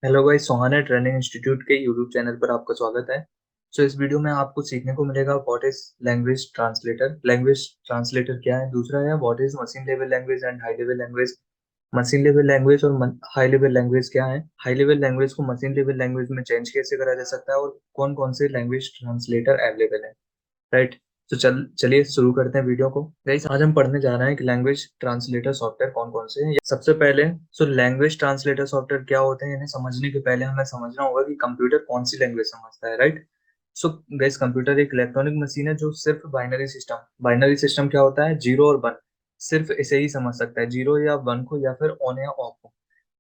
Hello भाई, सोहाना training institute के YouTube channel पर आपका स्वागत है। इस वीडियो में आपको सीखने को मिलेगा what is language translator. Language translator क्या है, दूसरा है what is machine level language and high level language. Machine level language और हाई लेवल लैंग्वेज क्या है, हाई लेवल लैंग्वेज को मशीन लेवल लैंग्वेज में चेंज कैसे करा जा सकता है और कौन कौन से लैंग्वेज ट्रांसलेटर अवेलेबल है। राइट। तो चलिए शुरू करते हैं वीडियो को। गाइस, आज हम पढ़ने जा रहे हैं कि लैंग्वेज ट्रांसलेटर सॉफ्टवेयर कौन कौन से हैं। सबसे पहले लैंग्वेज ट्रांसलेटर सॉफ्टवेयर क्या होते हैं, इन्हें समझने के पहले हमें समझना होगा कि कंप्यूटर कौन सी लैंग्वेज समझता है। राइट। सो गाइस, कंप्यूटर एक इलेक्ट्रॉनिक मशीन है जो सिर्फ बाइनरी सिस्टम क्या होता है, जीरो और वन, सिर्फ इसे ही समझ सकता है, जीरो या वन को या फिर ऑन या ऑफ को।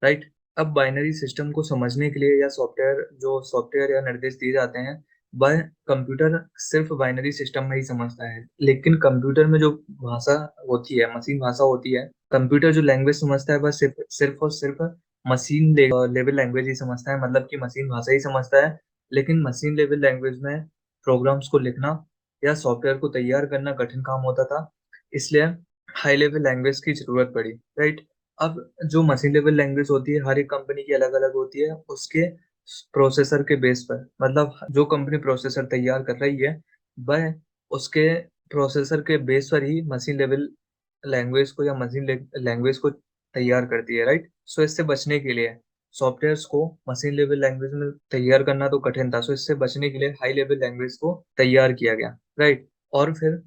राइट। अब बाइनरी सिस्टम को समझने के लिए या सॉफ्टवेयर या निर्देश दिए जाते हैं, वह कंप्यूटर सिर्फ बाइनरी सिस्टम में ही समझता है। लेकिन कंप्यूटर में जो भाषा होती है, मशीन भाषा होती है, कंप्यूटर जो लैंग्वेज समझता है वह सिर्फ सिर्फ और सिर्फ मशीन लेवल लैंग्वेज ही समझता है, मतलब कि मशीन भाषा ही समझता है। लेकिन मशीन लेवल लैंग्वेज में प्रोग्राम्स को लिखना या सॉफ्टवेयर को तैयार करना कठिन काम होता था, इसलिए हाई लेवल लैंग्वेज की जरूरत पड़ी। राइट। अब जो मशीन लेवल लैंग्वेज होती है हर एक कंपनी की अलग अलग होती है, उसके प्रोसेसर के बेस पर, मतलब जो कंपनी प्रोसेसर तैयार कर रही है वह उसके प्रोसेसर के बेस पर ही मशीन लेवल लैंग्वेज को या मशीन लैंग्वेज को तैयार करती है। राइट। इससे बचने के लिए सॉफ्टवेयर्स को मशीन लेवल लैंग्वेज में तैयार करना तो कठिन था, इससे बचने के लिए हाई लेवल लैंग्वेज को तैयार किया गया। राइट। और फिर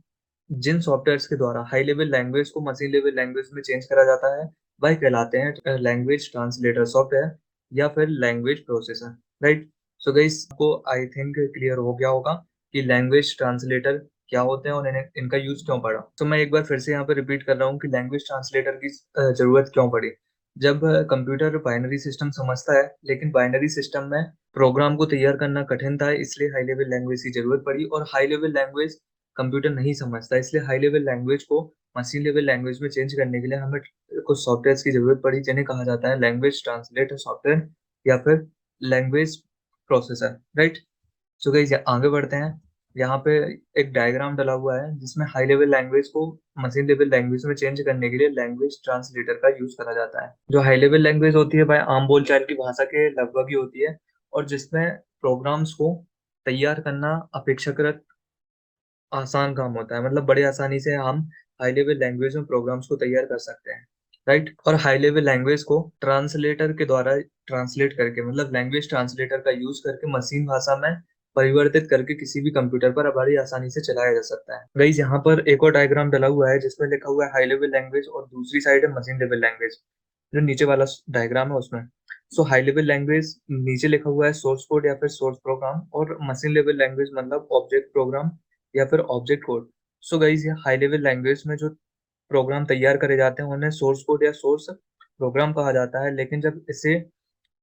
जिन सॉफ्टवेयर्स के द्वारा हाई लेवल लैंग्वेज को मशीन लेवल लैंग्वेज में चेंज करा जाता है वह कहलाते हैं लैंग्वेज ट्रांसलेटर सॉफ्टवेयर या फिर language processor. Right. So guys, आपको आई थिंक क्लियर हो गया होगा कि लैंग्वेज ट्रांसलेटर क्या होते हैं और इनका यूज क्यों पड़ा। तो मैं एक बार फिर से यहाँ पे रिपीट कर रहा हूँ कि लैंग्वेज ट्रांसलेटर की जरूरत क्यों पड़ी। जब कंप्यूटर बाइनरी सिस्टम समझता है लेकिन बाइनरी सिस्टम में प्रोग्राम को तैयार करना कठिन था, इसलिए हाई लेवल लैंग्वेज की जरूरत पड़ी। और हाई लेवल लैंग्वेज कंप्यूटर नहीं समझता, इसलिए हाई लेवल लैंग्वेज को मशीन लेवल लैंग्वेज में चेंज करने के लिए हमें कुछ सॉफ्टवेयर की जरूरत पड़ी, जिन्हें कहा जाता है लैंग्वेज ट्रांसलेटर सॉफ्टवेयर या फिर language processor. Right. So guys, आगे बढ़ते हैं। यहाँ पे एक डायग्राम डला हुआ है जिसमें हाई लेवल लैंग्वेज को मशीन लेवल लैंग्वेज में चेंज करने के लिए लैंग्वेज ट्रांसलेटर का यूज करा जाता है। जो हाई लेवल लैंग्वेज होती है वह आम बोलचाल की भाषा के लगभग ही होती है और जिसमें प्रोग्राम्स को तैयार करना अपेक्षाकृत आसान काम होता है, मतलब बड़े आसानी से हम हाई लेवल लैंग्वेज में प्रोग्राम्स को तैयार कर सकते हैं। राइट। और हाई लेवल लैंग्वेज को ट्रांसलेटर के द्वारा ट्रांसलेट करके, मतलब लैंग्वेज ट्रांसलेटर का यूज करके मशीन भाषा में परिवर्तित करके किसी भी कंप्यूटर पर बड़ी आसानी से चलाया जा सकता है। गाइस, यहाँ पर एक और डायग्राम डला हुआ है जिसमें लिखा हुआ है हाई लेवल लैंग्वेज और दूसरी साइड है मशीन लेवल लैंग्वेज। जो नीचे वाला डायग्राम है उसमें हाई लेवल लैंग्वेज नीचे लिखा हुआ है सोर्स कोड या फिर सोर्स प्रोग्राम, और मशीन लेवल लैंग्वेज मतलब ऑब्जेक्ट प्रोग्राम या फिर ऑब्जेक्ट कोड। गाइस, ये हाई लेवल लैंग्वेज में जो प्रोग्राम तैयार करे जाते हैं उन्हें सोर्स कोड या सोर्स प्रोग्राम कहा जाता है, लेकिन जब इसे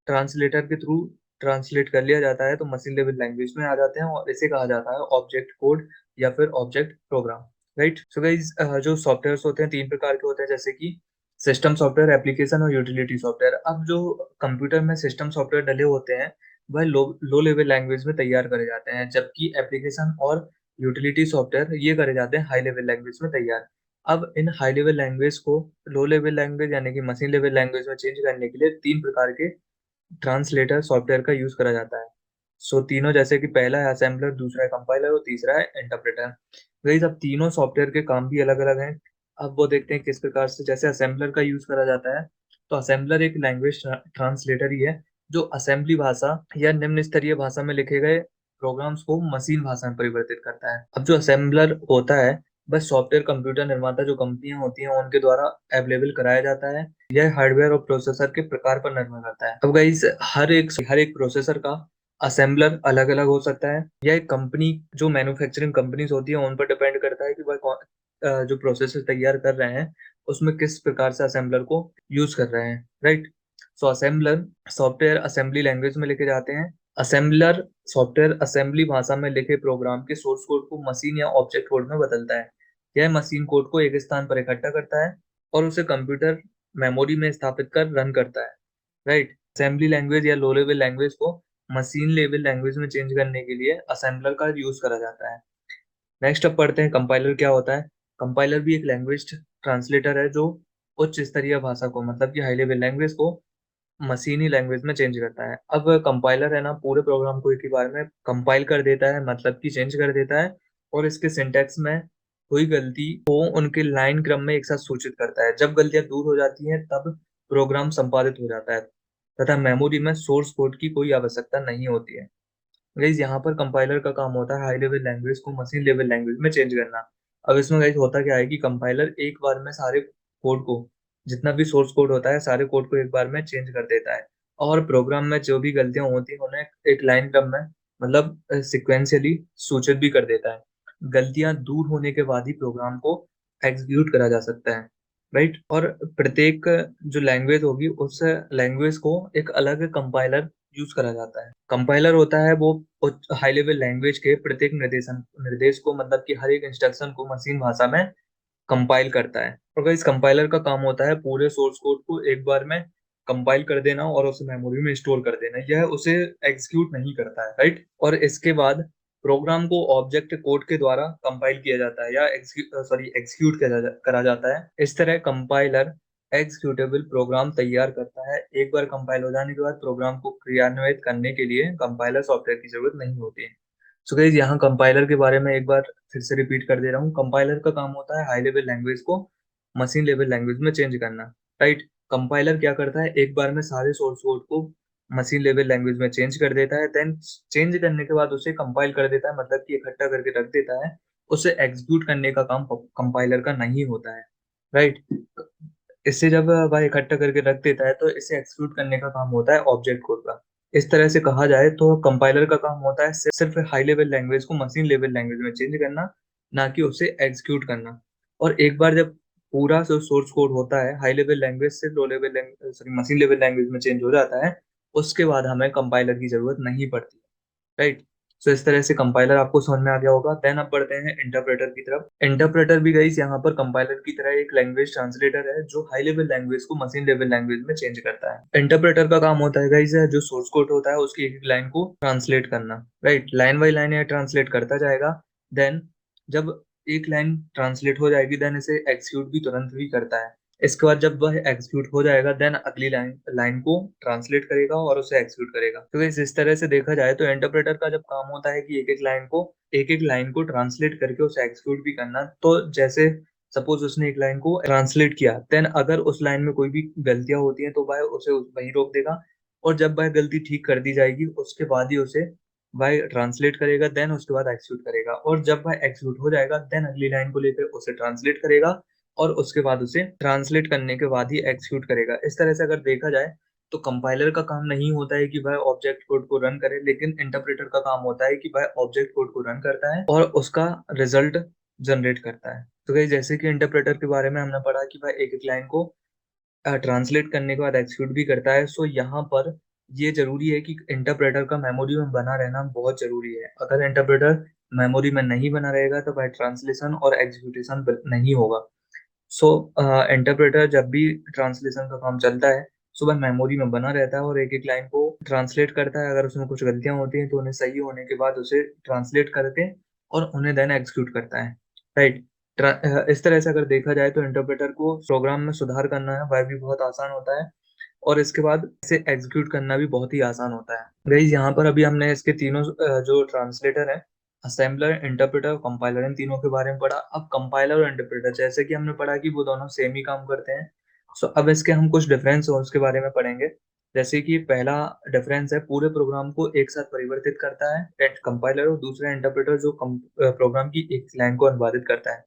ट्रांसलेटर के थ्रू ट्रांसलेट कर लिया जाता है तो मशीन लेवल लैंग्वेज में आ जाते हैं और इसे कहा जाता है ऑब्जेक्ट कोड या फिर ऑब्जेक्ट प्रोग्राम। राइट। गाइस, जो सॉफ्टवेयर होते हैं तीन प्रकार के होते हैं, जैसे कि सिस्टम सॉफ्टवेयर, एप्लीकेशन और यूटिलिटी सॉफ्टवेयर। अब जो कंप्यूटर में सिस्टम सॉफ्टवेयर डले होते हैं वह लो लेवल लैंग्वेज में तैयार करे जाते हैं, जबकि एप्लीकेशन और यूटिलिटी सॉफ्टवेयर ये करे जाते हैं हाई लेवल लैंग्वेज में तैयार। अब इन हाई लेवल लैंग्वेज को लो लेवल लैंग्वेज यानी कि मशीन लेवल लैंग्वेज में चेंज करने के लिए तीन प्रकार के ट्रांसलेटर सॉफ्टवेयर का यूज करा जाता है। तीनों, जैसे कि पहला है असेंबलर, दूसरा है कंपाइलर और तीसरा है इंटरप्रेटर। वही सब तीनों सॉफ्टवेयर के काम भी अलग अलग हैं। अब वो देखते हैं किस प्रकार से। जैसे असेंबलर का यूज करा जाता है, तो असेंबलर एक लैंग्वेज ट्रांसलेटर ही है जो असेंबली भाषा या निम्न स्तरीय भाषा में लिखे गए प्रोग्राम्स को मशीन भाषा में परिवर्तित करता है। अब जो असेंबलर होता है बस सॉफ्टवेयर कंप्यूटर निर्माता जो कंपनियां होती हैं उनके द्वारा अवेलेबल कराया जाता है। यह हार्डवेयर और प्रोसेसर के प्रकार पर निर्भर करता है। अब गाइस, हर एक प्रोसेसर का असेंबलर अलग अलग हो सकता है। यह एक कंपनी, जो मैन्युफैक्चरिंग कंपनीज होती है उन पर डिपेंड करता है कि वह जो प्रोसेसर तैयार कर रहे हैं उसमें किस प्रकार से असेंबलर को यूज कर रहे हैं। Right. Assembler software assembly language में लिखे जाते हैं। असेंबलर सॉफ्टवेयर असेंबली भाषा में लिखे प्रोग्राम के सोर्स कोड को मशीन या ऑब्जेक्ट कोड में बदलता है। यह मशीन कोड को एक स्थान पर इकट्ठा करता है और उसे कंप्यूटर मेमोरी में स्थापित कर रन करता है। राइट। असेंबली लैंग्वेज या लो लेवल लैंग्वेज को मशीन लेवल लैंग्वेज में चेंज करने के लिए असेंबलर का यूज करा जाता है। नेक्स्ट अब पढ़ते हैं कंपाइलर क्या होता है। कंपाइलर भी एक लैंग्वेज ट्रांसलेटर है जो उच्च स्तरीय भाषा को, मतलब कि हाई लेवल लैंग्वेज को मशीनी लैंग्वेज में चेंज करता है। अब कंपाइलर है ना पूरे प्रोग्राम को एक ही बार में कंपाइल कर देता है, मतलब कि चेंज कर देता है, और इसके सिंटैक्स में हुई गलती को उनके लाइन क्रम में एक साथ सूचित करता है। जब गलतियां दूर हो जाती हैं तब प्रोग्राम संपादित हो जाता है तथा मेमोरी में सोर्स कोड की कोई आवश्यकता नहीं होती है। गाइस यहाँ पर कंपाइलर का काम होता है हाई लेवल लैंग्वेज को मशीन लेवल लैंग्वेज में चेंज करना। अब इसमें गाइस होता क्या है कि कंपाइलर एक बार में सारे कोड को, जितना भी सोर्स कोड होता है सारे कोड को एक बार में चेंज कर देता है, और प्रोग्राम में जो भी गलतियां होती हैं उन्हें एक लाइन क्रम में, मतलब सिक्वेंशियली सूचित भी कर देता है। गलतियां दूर होने के बाद ही प्रोग्राम को एग्जीक्यूट करा जा सकता है, राइट। और प्रत्येक जो लैंग्वेज होगी उस लैंग्वेज को एक अलग कंपाइलर यूज करा जाता है। कंपाइलर होता है वो हाई लेवल लैंग्वेज के प्रत्येक निर्देश को, मतलब कि हर एक इंस्ट्रक्शन को मशीन भाषा में कंपाइल करता है। और इस कंपाइलर का काम होता है पूरे सोर्स कोड को एक बार में कंपाइल कर देना और उसे मेमोरी में स्टोर कर देना। यह उसे एग्जीक्यूट नहीं करता है, राइट। और इसके बाद प्रोग्राम को ऑब्जेक्ट कोड के द्वारा कंपाइल किया जाता है या एग्जीक्यूट करा जाता है। इस तरह कंपाइलर एग्जीक्यूटेबल प्रोग्राम तैयार करता है। एक बार कंपाइल हो जाने के बाद प्रोग्राम को क्रियान्वित करने के लिए कंपाइलर सॉफ्टवेयर की जरूरत नहीं होती है। सो गाइस यहाँ कंपाइलर के बारे में एक बार फिर से रिपीट कर दे रहा हूँ। कंपाइलर का काम होता है हाई लेवल लैंग्वेज को मशीन लेवल लैंग्वेज में चेंज करना, राइट। कंपाइलर क्या करता है, एक बार में सारे सोर्स कोड को मशीन लेवल लैंग्वेज में चेंज कर देता है, देन चेंज करने के बाद उसे कंपाइल कर देता है, मतलब कि इकट्ठा करके रख देता है। उसे एग्जीक्यूट करने का काम कंपाइलर का नहीं होता है, राइट। इससे जब वह इकट्ठा करके रख देता है तो इसे एक्जीक्यूट करने का काम होता है ऑब्जेक्ट कोड का। इस तरह से कहा जाए तो कंपाइलर का काम होता है सिर्फ हाई लेवल लैंग्वेज को मशीन लेवल लैंग्वेज में चेंज करना, ना कि उसे एग्जीक्यूट करना। और एक बार जब पूरा जो सोर्स कोड होता है हाई लेवल लैंग्वेज से low level sorry machine level language में चेंज हो जाता है, उसके बाद हमें कंपाइलर की जरूरत नहीं पड़ती, राइट। सो इस तरह से कंपाइलर आपको समझ में आ गया होगा। देन अब बढ़ते हैं इंटरप्रेटर की तरफ। इंटरप्रेटर भी गाइस यहाँ पर कंपाइलर की तरह एक लैंग्वेज ट्रांसलेटर है जो हाई लेवल लैंग्वेज को मशीन लेवल लैंग्वेज में चेंज करता है। इंटरप्रेटर का काम होता है गाइस जो सोर्स कोड होता है उसकी एक एक लाइन को ट्रांसलेट करना, राइट। लाइन बाई लाइन यह ट्रांसलेट करता जाएगा। देन जब एक लाइन ट्रांसलेट हो जाएगी देन इसे एक्सिक्यूट भी तुरंत भी करता है। इसके बाद जब वह एग्जीक्यूट हो जाएगा देन अगली लाइन लाइन को ट्रांसलेट करेगा और उसे एग्जीक्यूट करेगा। तो इस तरह से देखा जाए तो इंटरप्रेटर का जब काम होता है कि एक एक लाइन को ट्रांसलेट करके उसे एग्जीक्यूट भी करना। तो जैसे सपोज उसने एक लाइन को ट्रांसलेट किया, देन अगर उस लाइन में कोई भी गलतियां होती हैं तो वह उसे वहीं रोक देगा, और जब वह गलती ठीक कर दी जाएगी उसके बाद ही उसे वह ट्रांसलेट करेगा, देन उसके बाद एक्सिक्यूट करेगा। और जब वह एक्सिक्यूट हो जाएगा देन अगली लाइन को लेकर उसे ट्रांसलेट करेगा, और उसके बाद उसे ट्रांसलेट करने के बाद ही एक्सिक्यूट करेगा। इस तरह से अगर देखा जाए तो कंपाइलर का काम नहीं होता है कि वह ऑब्जेक्ट कोड को रन करे, लेकिन इंटरप्रेटर का काम होता है कि वह ऑब्जेक्ट कोड को रन करता है और उसका रिजल्ट जनरेट करता है। तो गाइस जैसे कि इंटरप्रेटर के बारे में हमने पढ़ा कि वह एक एक लाइन को ट्रांसलेट करने के बाद एक्सिक्यूट भी करता है। सो यहाँ पर ये जरूरी है कि इंटरप्रेटर का मेमोरी में बना रहना बहुत जरूरी है। अगर इंटरप्रेटर मेमोरी में नहीं बना रहेगा तो वह ट्रांसलेशन और एग्जीक्यूशन नहीं होगा। सो इंटरप्रेटर जब भी ट्रांसलेशन का काम चलता है सो वह मेमोरी में बना रहता है और एक एक लाइन को ट्रांसलेट करता है। अगर उसमें कुछ गलतियां होती हैं तो उन्हें सही होने के बाद उसे ट्रांसलेट करके और उन्हें देन एग्जीक्यूट करता है, राइट। इस तरह से अगर देखा जाए तो इंटरप्रेटर को प्रोग्राम में सुधार करना है वह भी बहुत आसान होता है, और इसके बाद इसे एग्जीक्यूट करना भी बहुत ही आसान होता है। गाइस यहाँ पर अभी हमने इसके तीनों जो ट्रांसलेटर है, असेंबलर, इंटरप्रेटर और कंपाइलर, इन तीनों के बारे में पढ़ा। अब कंपाइलर और इंटरप्रेटर जैसे कि हमने पढ़ा कि वो दोनों सेम ही काम करते हैं। सो अब इसके हम कुछ डिफरेंस और उसके बारे में पढ़ेंगे। जैसे कि पहला डिफरेंस है पूरे प्रोग्राम को एक साथ परिवर्तित करता है कंपाइलर, और दूसरा इंटरप्रेटर जो प्रोग्राम की एक लाइन को अनुवादित करता है।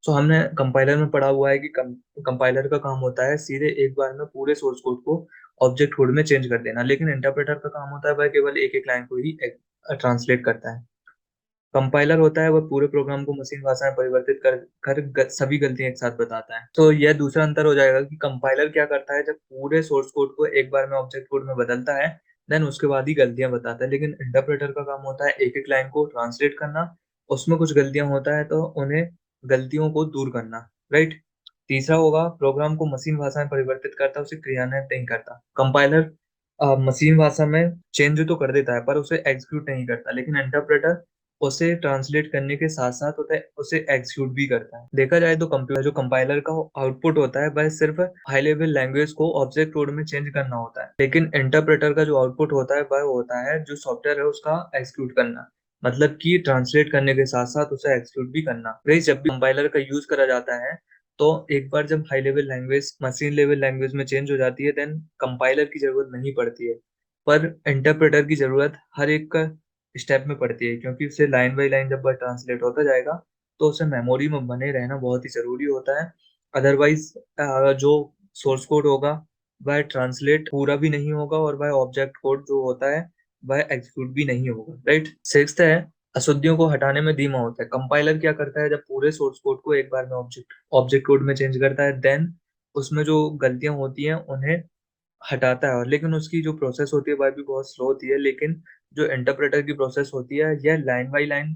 सो हमने कंपाइलर में पढ़ा हुआ है कि कंपाइलर का काम होता है सीधे एक बार में पूरे सोर्स कोड को ऑब्जेक्ट कोड में चेंज कर देना, लेकिन इंटरप्रेटर का काम होता है वह केवल एक एक लाइन को ही ट्रांसलेट करता है। कंपाइलर होता है वह पूरे प्रोग्राम को मशीन भाषा में परिवर्तित कर सभी गलतियां एक साथ बताता है। तो यह दूसरा अंतर हो जाएगा कि कंपाइलर क्या करता है, जब पूरे सोर्स कोड को एक बार में ऑब्जेक्ट कोड में बदलता है देन उसके बाद ही गलतियां बताता है, लेकिन इंटरप्रेटर का काम होता है एक एक लाइन को ट्रांसलेट करना, उसमें कुछ गलतियां होता है तो उन्हें गलतियों को दूर करना, राइट। तीसरा होगा प्रोग्राम को मशीन भाषा में परिवर्तित करता है, उसे क्रियान्वित नहीं करता। कंपाइलर मशीन भाषा में चेंज तो कर देता है पर उसे एग्जीक्यूट नहीं करता, लेकिन इंटरप्रेटर उसे ट्रांसलेट करने के साथ साथ उसे एग्जीक्यूट भी करता है। देखा जाए तो कंप्यूटर जो कंपाइलर का आउटपुट होता है वह सिर्फ हाई लेवल लैंग्वेज को ऑब्जेक्ट कोड में चेंज करना होता है, लेकिन इंटरप्रेटर का जो आउटपुट होता है वह होता है जो सॉफ्टवेयर है उसका एग्जीक्यूट करना, मतलब कि ट्रांसलेट करने के साथ साथ उसे एग्जीक्यूट भी करना। वही जब भी कंपाइलर का यूज करा जाता है तो एक बार जब high level language machine level language में चेंज हो जाती है देन कंपाइलर की जरूरत नहीं पड़ती है, पर इंटरप्रेटर की जरूरत हर एक स्टेप में पड़ती है, क्योंकि उसे लाइन बाय लाइन जब वह ट्रांसलेट होता जाएगा तो उसे मेमोरी में बने रहना बहुत ही ज़रूरी होता है। अदरवाइज़ जो सोर्स कोड होगा वह ट्रांसलेट पूरा भी नहीं होगा और वह ऑब्जेक्ट कोड जो होता है वह एग्जीक्यूट भी नहीं होगा, राइट? सिक्स्थ है अशुद्धियों को हटाने में धीमा होता है। कंपाइलर क्या करता है, जब पूरे सोर्स कोड को एक बार में ऑब्जेक्ट ऑब्जेक्ट कोड में चेंज करता है देन उसमें जो गलतियाँ होती हैं उन्हें हटाता है, और लेकिन उसकी जो प्रोसेस होती है वह भी बहुत स्लो होती है। लेकिन जो इंटरप्रेटर की प्रोसेस होती है यह लाइन बाय लाइन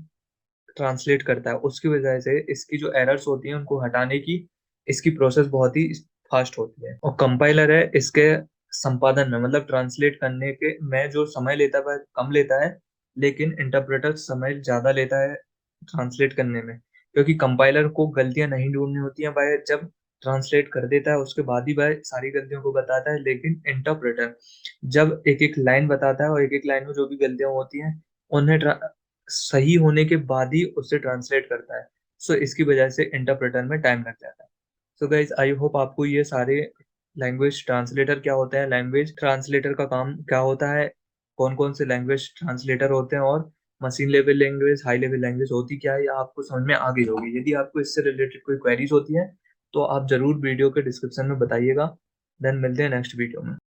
ट्रांसलेट करता है, उसकी वजह से इसकी जो एरर्स होती हैं उनको हटाने की इसकी प्रोसेस बहुत ही फास्ट होती है। और कंपाइलर है इसके संपादन में, मतलब ट्रांसलेट करने के में जो समय लेता है वह कम लेता है, लेकिन इंटरप्रेटर समय ज्यादा लेता है ट्रांसलेट करने में, क्योंकि कंपाइलर को गलतियां नहीं ढूंढनी होती हैं, वह जब ट्रांसलेट कर देता है उसके बाद ही वह सारी गलतियों को बताता है। लेकिन इंटरप्रेटर जब एक एक लाइन बताता है और एक एक लाइन में जो भी गलतियां होती हैं उन्हें सही होने के बाद ही उसे ट्रांसलेट करता है। सो इसकी वजह से इंटरप्रेटर में टाइम लग जाता है। सो गाइज आई होप आपको ये सारे लैंग्वेज ट्रांसलेटर क्या होते हैं, लैंग्वेज ट्रांसलेटर का काम क्या होता है, कौन कौन से लैंग्वेज ट्रांसलेटर होते हैं और machine level language high level language होती क्या है, या आपको समझ में आ गई होगी। यदि आपको इससे रिलेटेड कोई क्वेरीज होती है तो आप जरूर वीडियो के डिस्क्रिप्शन में बताइएगा। देन मिलते हैं नेक्स्ट वीडियो में।